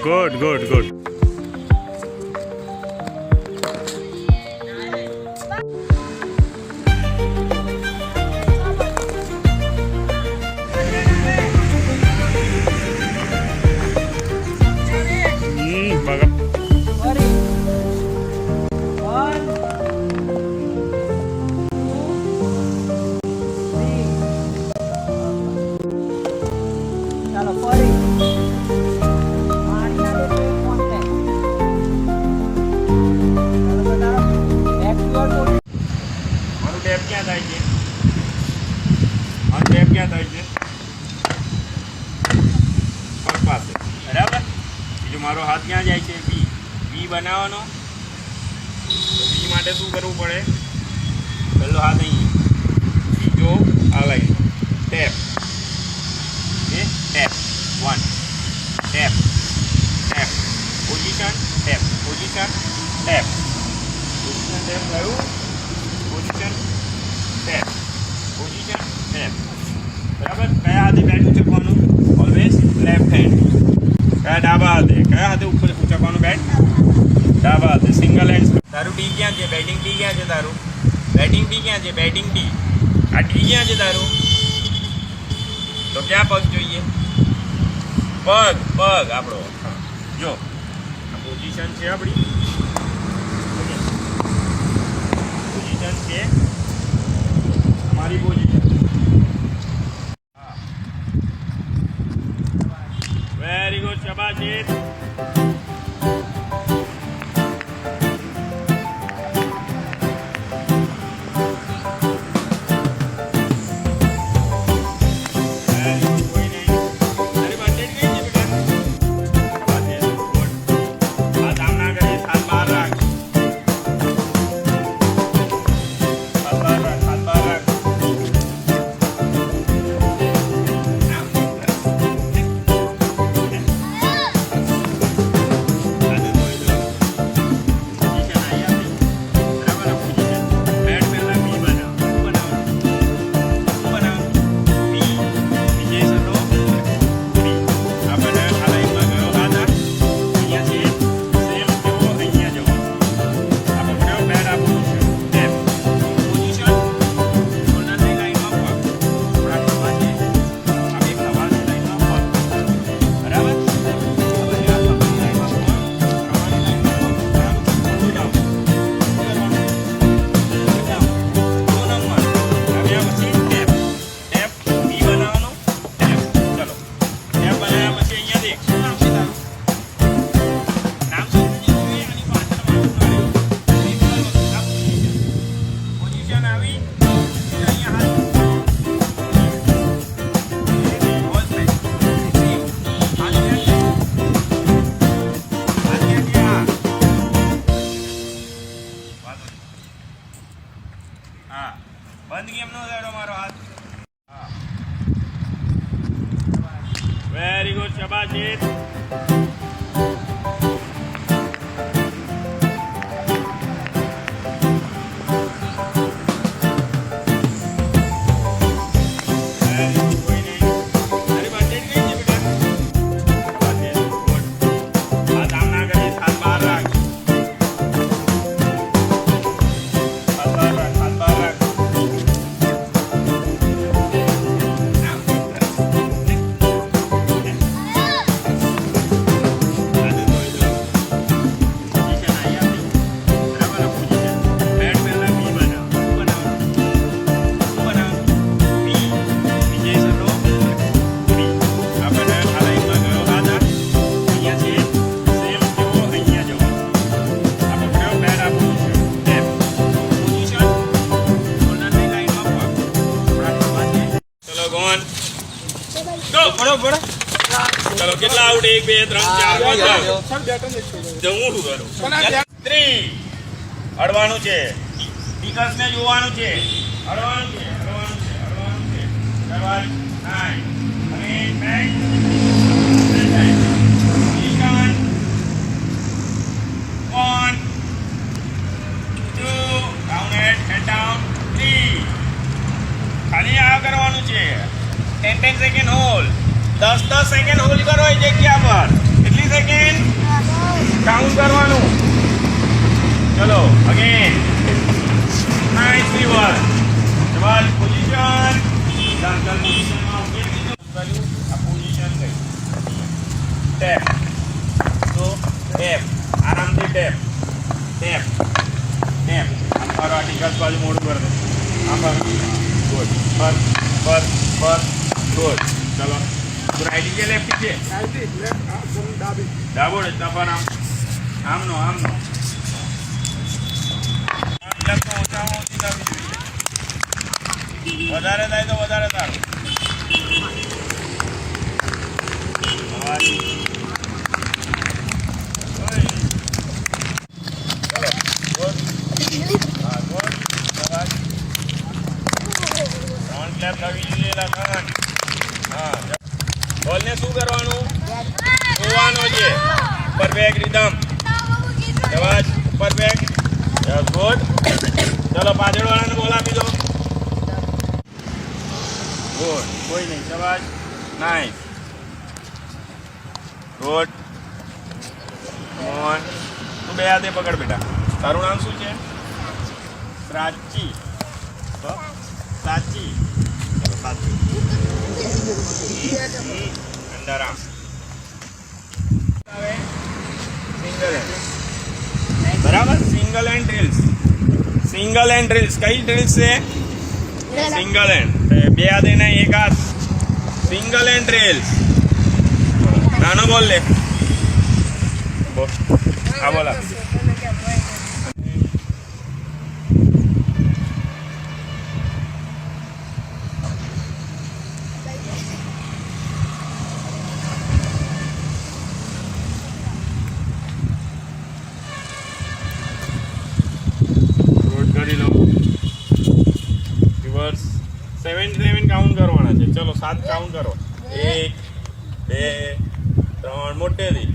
Good good good. બગા બરાબર. બીજો મારો હાથ ક્યાં જાય છે? બી. બી બનાવવાનો. બી માટે શું કરવું પડે? પહેલો હાથ અહીં, બીજો આ line tape. Tape 1 tape tape position tape position tape position tape થયું. Position tape position tape. બરાબર. કયા હાથે બેટ ઉચકવાનું? Always left hand. કયા ડાબા હાથે? કયા હાથે ઉપર ઉચકવાનું બેટ? ડાબા હાથે. Single hand. તારું ડી ક્યાં છે? બેટિંગ ડી ક્યાં છે તારું? બેટિંગ ડી ક્યાં છે? Batting D. આ ડી ક્યાં છે તારું? તો ક્યાં પગ જોઈએ? પગ પગ આપણો. જો આ પોઝિશન છે આપણી. પોઝિશન છે અમારી પોઝિશન. Very good. શાબાશ. બંધ કેમ નો થયો મારો હાથ? Very good. શાબાશ. ચલો કેટલા આઉટ? 1 2 3 4 5 હું શું કરું? 3 અડવાનું છે. ટીકર્સ ને જોવાનું છે. અડવાનું છે. અડવાનું છે. અડવાનું છે. 7 9 અને બેક પોઝિશન 1 2 ડાઉન હેડ ડાઉન 3. ખાલી આ કરવાનું છે. 10 સેકન્ડ હોલ્ડ. 10 સેકન્ડ હોલ્ડ કરો એ જગ્યા પર. કેટલી સેકન્ડ કાઉન્ટ કરવાનું. ચલો અગેન નાઇસ રિવર્સ. શાબાશ પોઝિશન. ચાલ પોઝિશનમાં ઉભી દીધો. કર્યું આ પોઝિશન ગઈ. ટેપ તો ટેપ આરામથી ટેપ ટેપ ટેપ. આમ ફરો આર્ટિકલ્સ બાજુ મોડું કરી દે. આમ ફર ગુડ ફર ફર ફર ગુડ. ચલો રાઈટ કે લેફ્ટ છે? ડાબો જ તપન આમનો આમનો ઓછામાં ઓછી થવી જોઈએ. વધારે થાય તો વધારે સારું. બોલને શું કરવાનું? જોવાનો છે. Perfect rhythm. શાબાશ પરફેક્ટ. Yes good. ચલો પાછળવાળાને બોલ આપી દો. ગુડ. કોઈ નહીં. શાબાશ નાઇસ ગુડ. ઓન તું બે હાથે પકડ બેટા. તારું નામ શું છે? પ્રાચી. સાચી. ચલો સાચી. અંધારામ. Single hand. બરાબર. Single hand drills. Single hand drills. કઈ ડ્રિલ્સ છે? Single hand. બે હાથે નહીં, એક હાથ. Single hand drills. નાનો બોલ લે. હા બોલા. કરી લો. રિવર્સ 7 કાઉન્ટ કરવાના છે. ચલો 7 કાઉન્ટ કરો. 1 2 3 મોટેથી.